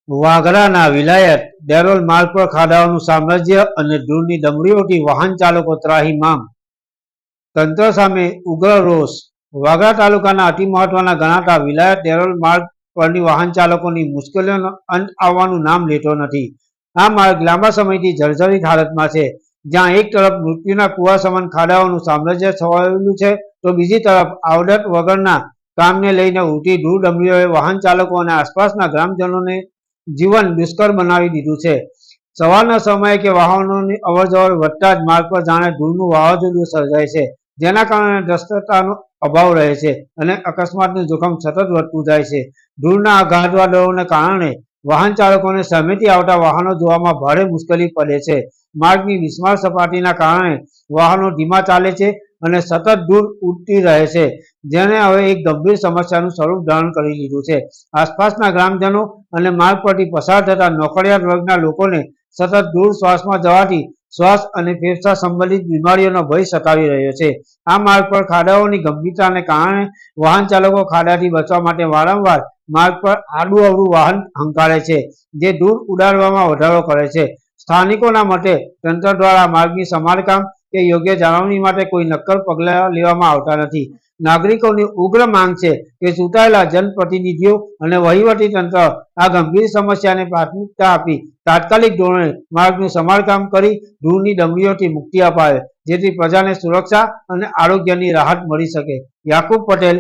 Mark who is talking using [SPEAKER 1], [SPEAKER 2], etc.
[SPEAKER 1] વાગરાના વિલાયત ડેરોલ માર્ગ પર ખાડાઓનું સામ્રાજ્ય અને ધૂળની ડમરીઓથી વાહન ચાલકો ત્રાહિમામ. તંત્ર સામે ઉગ્ર રોષ. વાગરા તાલુકાના અતિ મહત્વના ગણાતા વિલાયત ડેરોલ માર્ગ પરની વાહન ચાલકોની મુશ્કેલીઓનો અંત આવવાનું નામ લેતો નથી. આ માર્ગ લાંબા સમયથી જર્જરિત હાલતમાં છે, જ્યાં એક તરફ મૃત્યુના કુવા સમાન ખાડાઓનું સામ્રાજ્ય છવાયેલું છે, તો બીજી તરફ આવડત વગરના કામને લઈને ઉડતી ધૂળ ડમરીઓએ વાહન ચાલકો અને આસપાસના ગ્રામજનોને જીવન દુષ્કર બનાવી દીધું છે. સવારના સમયે કે વાહનોની અવરજવર વધતા જ માર્ગ પર જાણે ધૂળનું વાવાઝોડું સર્જાય છે, જેના કારણે દ્રષ્ટતાનો અભાવ રહે છે અને અકસ્માતનું જોખમ સતત વધતું જાય છે. ધૂળના ગાઢ વાદળોને કારણે વાહન ચાલકોને સામેથી આવતા વાહનો જોવામાં ભારે મુશ્કેલી પડે છે. માર્ગની બિસ્માર સપાટીના કારણે વાહનો ધીમા ચાલે છે અને સતત ધૂળ ઉડતી રહે છે, જેને હવે એક ગંભીર સમસ્યાનું સ્વરૂપ ધારણ કરી લીધું છે. આસપાસના ગ્રામજનો અને માર્ગ પરથી પસાર થતા નોકરિયાત વર્ગના લોકોને સતત ધૂળ શ્વાસમાં જવાથી શ્વાસ અને ફેફસા સંબંધિત બીમારીઓનો ભય સતાવી રહ્યો છે. આ માર્ગ પર ખાડાઓની ગંભીરતાને કારણે વાહન ચાલકો ખાડાથી બચવા માટે વારંવાર માર્ગ પર આડું અવળું વાહન હંકારે છે, જે ધૂળ ઉડાડવામાં વધારો કરે છે. સ્થાનિકોના મતે તંત્ર દ્વારા માર્ગની સમારકામ કે યોગ્ય જાળવણી માટે કોઈ નક્કર પગલાં લેવામાં આવતા નથી. નાગરિકોની ઉગ્ર માંગ છે કે ચૂંટાયેલા જનપ્રતિનિધિઓ અને વહીવટી તંત્ર આ ગંભીર સમસ્યાને પ્રાથમિકતા આપી તાત્કાલિક ધોરણે માર્ગનું સમારકામ કરી ધૂળની ડમરીઓથી મુક્તિ અપાવે, જેથી પ્રજાને સુરક્ષા અને આરોગ્યની રાહત મળી શકે. યાકુબ પટેલ.